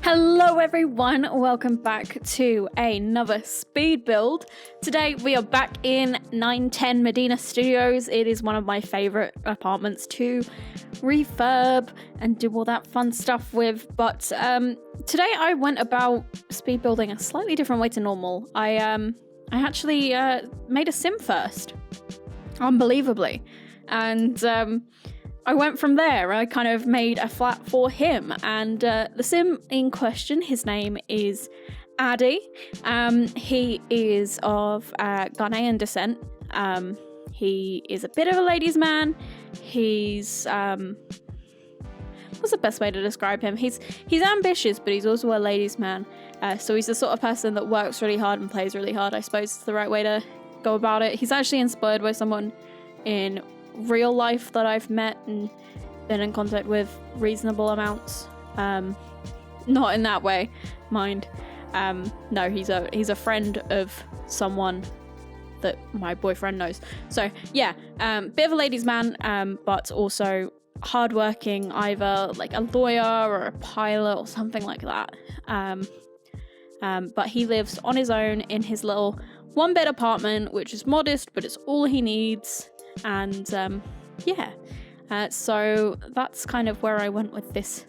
Hello everyone, welcome back to another speed build. Today we are back in 910 Medina Studios. It is one of my favorite apartments to refurb and do all that fun stuff with. But today I went about speed building a slightly different way to normal. I actually made a sim first, unbelievably. And I went from there. I kind of made a flat for him, and the sim in question, his name is Addy. He is of Ghanaian descent. He is a bit of a ladies' man. He's what's the best way to describe him? He's ambitious, but he's also a ladies' man. So he's the sort of person that works really hard and plays really hard, I suppose is the right way to go about it. He's actually inspired by someone in real life that I've met and been in contact with reasonable amounts. Not in that way, mind. No, he's a friend of someone that my boyfriend knows. So yeah, bit of a ladies' man, but also hardworking, either like a lawyer or a pilot or something like that. But he lives on his own in his little one-bed apartment, which is modest, but it's all he needs. And so that's kind of where I went with this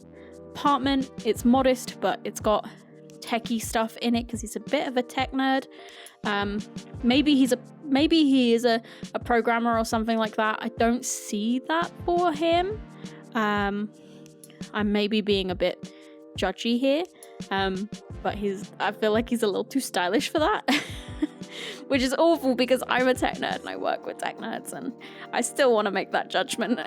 apartment. It's modest, but it's got techie stuff in it because he's a bit of a tech nerd. Maybe he is a programmer or something like that. I don't see that for him. I'm maybe being a bit judgy here, but I feel like he's a little too stylish for that. Which is awful because I'm a tech nerd and I work with tech nerds and I still want to make that judgment.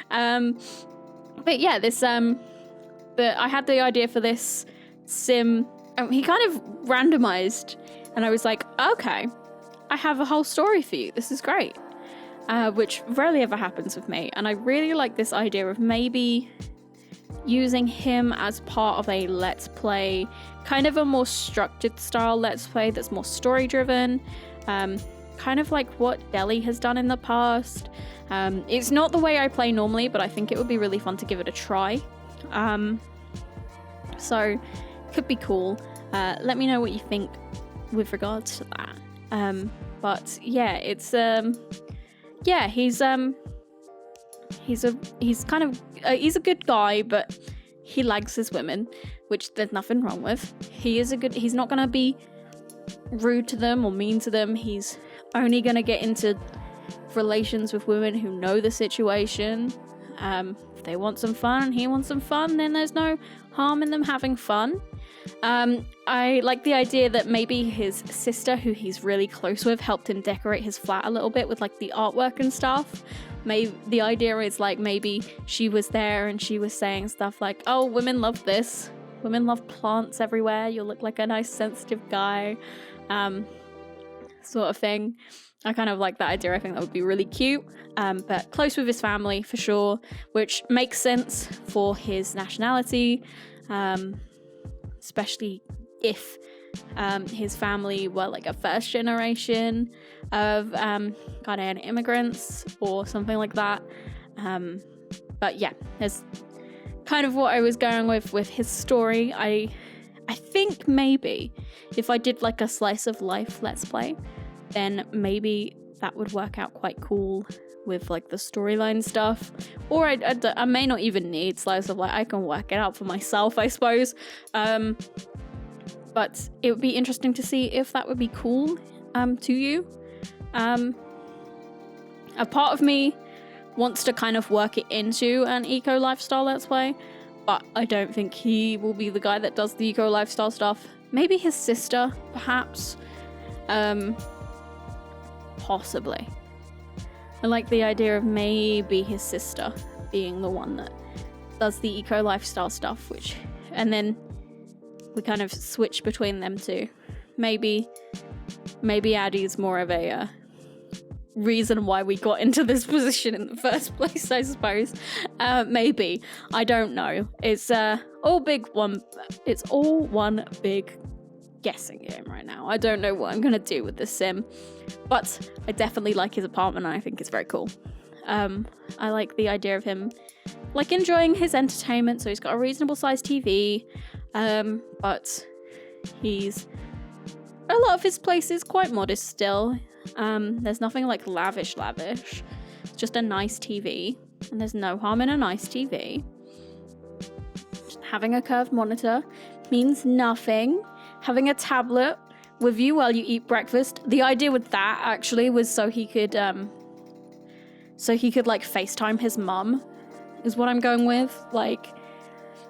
But yeah, I had the idea for this sim. He kind of randomized and I was like, okay, I have a whole story for you. This is great. Which rarely ever happens with me. And I really like this idea of maybe using him as part of a let's play, kind of a more structured style let's play that's more story driven, kind of like what Deli has done in the past. It's not the way I play normally, but I think it would be really fun to give it a try. So could be cool. Let me know what you think with regards to that. But yeah, it's he's a good guy, but he likes his women, which there's nothing wrong with. He's not gonna be rude to them or mean to them. He's only gonna get into relations with women who know the situation. If they want some fun and he wants some fun, then there's no harm in them having fun. I like the idea that maybe his sister, who he's really close with, helped him decorate his flat a little bit with like the artwork and stuff. Maybe the idea is like maybe she was there and she was saying stuff like, oh, women love this. Women love plants everywhere. You'll look like a nice sensitive guy. Sort of thing. I kind of like that idea. I think that would be really cute. But close with his family for sure, which makes sense for his nationality. Especially if his family were like a first generation of Ghanaian immigrants or something like that. But yeah, there's kind of what I was going with his story. I think maybe if I did like a slice of life let's play, then maybe that would work out quite cool with like the storyline stuff. Or I may not even need slice of life. I can work it out for myself, I suppose. But it would be interesting to see if that would be cool to you. A part of me wants to kind of work it into an eco lifestyle let's play, but I don't think he will be the guy that does the eco lifestyle stuff. Maybe his sister, perhaps. Possibly. I like the idea of maybe his sister being the one that does the eco lifestyle stuff, and then we kind of switch between them two. Maybe Addy's more of a reason why we got into this position in the first place, I suppose. Maybe. I don't know. It's all one big guessing game right now. I don't know what I'm gonna do with this sim, but I definitely like his apartment and I think it's very cool. I like the idea of him like enjoying his entertainment. So he's got a reasonable sized TV, but a lot of his place is quite modest still. There's nothing like lavish. It's just a nice TV, and there's no harm in a nice TV. Having a curved monitor means nothing. Having a tablet with you while you eat breakfast. The idea with that actually was so he could like FaceTime his mum, is what I'm going with. Like,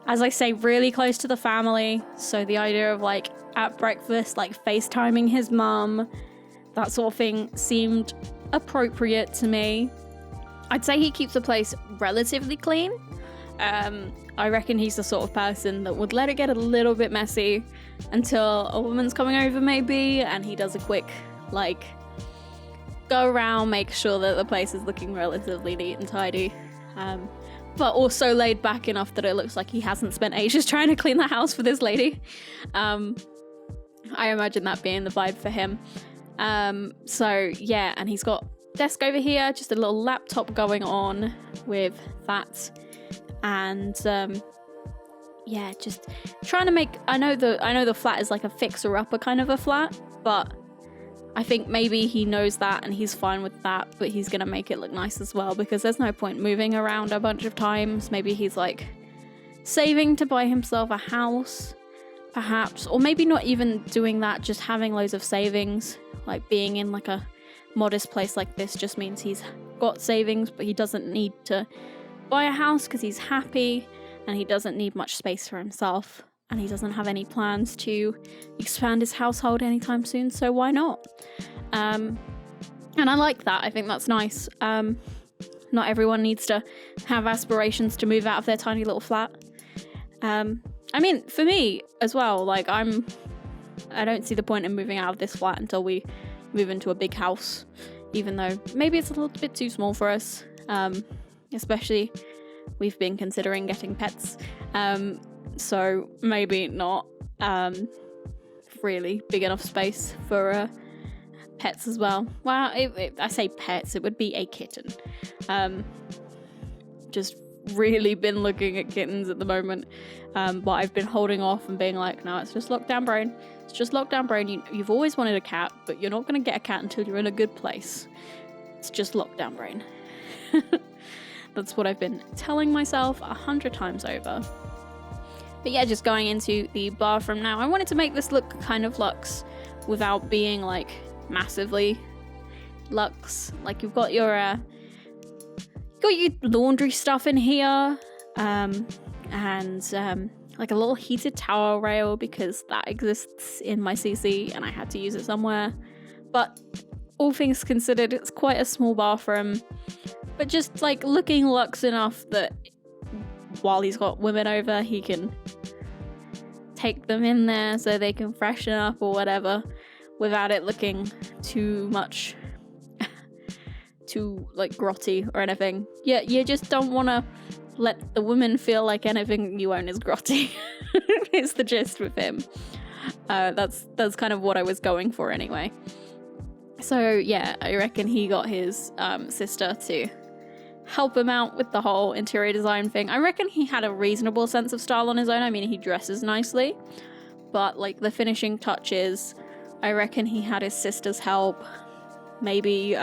as I say, really close to the family. So the idea of like at breakfast, like FaceTiming his mum, that sort of thing seemed appropriate to me. I'd say he keeps the place relatively clean. I reckon he's the sort of person that would let it get a little bit messy until a woman's coming over maybe, and he does a quick like go around, make sure that the place is looking relatively neat and tidy, but also laid back enough that it looks like he hasn't spent ages trying to clean the house for this lady. I imagine that being the vibe for him. So yeah, and he's got desk over here, just a little laptop going on with that. And yeah, just trying to make, I know the flat is like a fixer-upper kind of a flat, but I think maybe he knows that and he's fine with that, but he's gonna make it look nice as well, because there's no point moving around a bunch of times. Maybe he's like saving to buy himself a house, perhaps, or maybe not even doing that, just having loads of savings. Like being in like a modest place like this just means he's got savings, but he doesn't need to buy a house because he's happy, and he doesn't need much space for himself, and he doesn't have any plans to expand his household anytime soon, so why not? And I like that. I think that's nice. Not everyone needs to have aspirations to move out of their tiny little flat. I mean, for me as well, like I don't see the point in moving out of this flat until we move into a big house, even though maybe it's a little bit too small for us. Especially we've been considering getting pets, so maybe not really big enough space for pets as well. Well, I say pets, it would be a kitten. Just really been looking at kittens at the moment, but I've been holding off and being like, no, it's just lockdown brain. It's just lockdown brain. You've always wanted a cat, but you're not going to get a cat until you're in a good place. It's just lockdown brain. That's what I've been telling myself 100 times over. But yeah, just going into the bathroom now. I wanted to make this look kind of luxe without being like massively luxe. Like you've got your laundry stuff in here, and like a little heated towel rail, because that exists in my CC and I had to use it somewhere. But all things considered, it's quite a small bathroom. But just like looking luxe enough that while he's got women over, he can take them in there so they can freshen up or whatever, without it looking too much, too like grotty or anything. Yeah, you just don't want to let the women feel like anything you own is grotty. It's the gist with him. That's kind of what I was going for anyway. So yeah, I reckon he got his sister to help him out with the whole interior design thing. I reckon he had a reasonable sense of style on his own. I mean, he dresses nicely, but like the finishing touches, I reckon he had his sister's help. Maybe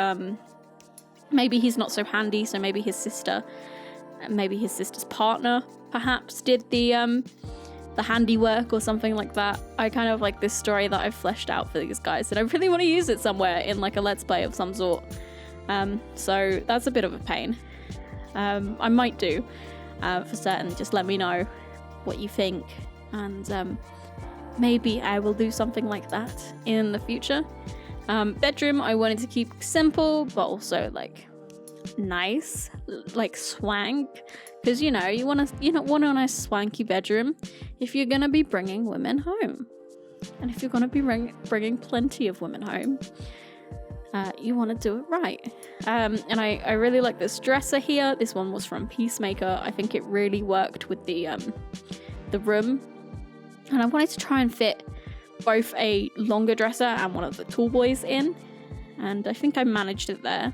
he's not so handy, so maybe his sister's partner perhaps did the handiwork or something like that. I kind of like this story that I've fleshed out for these guys, and I really want to use it somewhere in like a let's play of some sort. So that's a bit of a pain. I might do for certain. Just let me know what you think, and maybe I will do something like that in the future. Bedroom, I wanted to keep simple, but also like nice, like swank, because you want a nice swanky bedroom if you're gonna be bringing women home, and if you're gonna be bringing plenty of women home, you want to do it right. And I really like this dresser here. This one was from Peacemaker. I think it really worked with the room, and I wanted to try and fit both a longer dresser and one of the tall boys in, and I think I managed it there.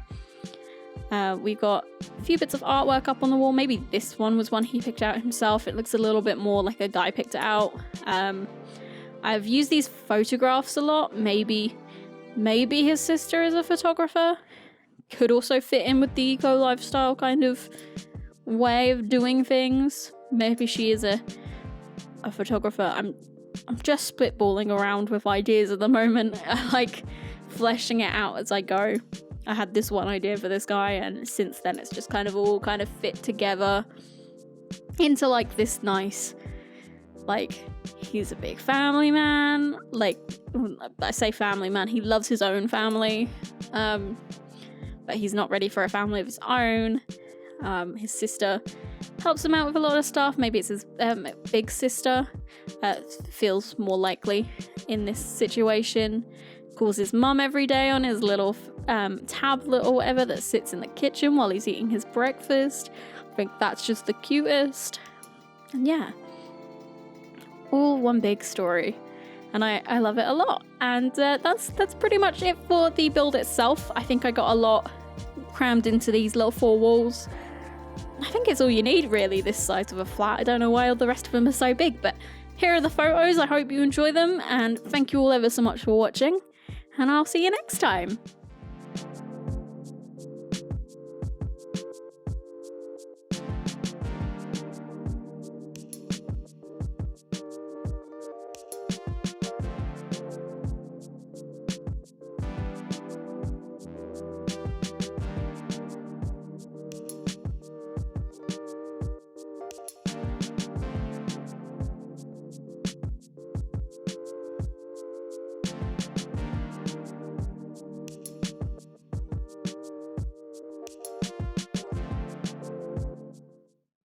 We've got a few bits of artwork up on the wall. Maybe this one was one he picked out himself. It looks a little bit more like a guy picked it out. I've used these photographs a lot. Maybe his sister is a photographer. Could also fit in with the eco lifestyle kind of way of doing things. Maybe she is a photographer. I'm just spitballing around with ideas at the moment. I like fleshing it out as I go. I had this one idea for this guy, and since then it's just kind of all kind of fit together into like this nice, like, he's a big family man. Like, I say family man, he loves his own family, but he's not ready for a family of his own. His sister helps him out with a lot of stuff. Maybe it's his big sister. Feels more likely in this situation. Calls his mum every day on his little tablet or whatever that sits in the kitchen while he's eating his breakfast. I think that's just the cutest. And yeah, all one big story. And I love it a lot. And that's pretty much it for the build itself. I think I got a lot crammed into these little 4 walls. I think it's all you need, really, this size of a flat. I don't know why all the rest of them are so big, but here are the photos. I hope you enjoy them, and thank you all ever so much for watching, and I'll see you next time.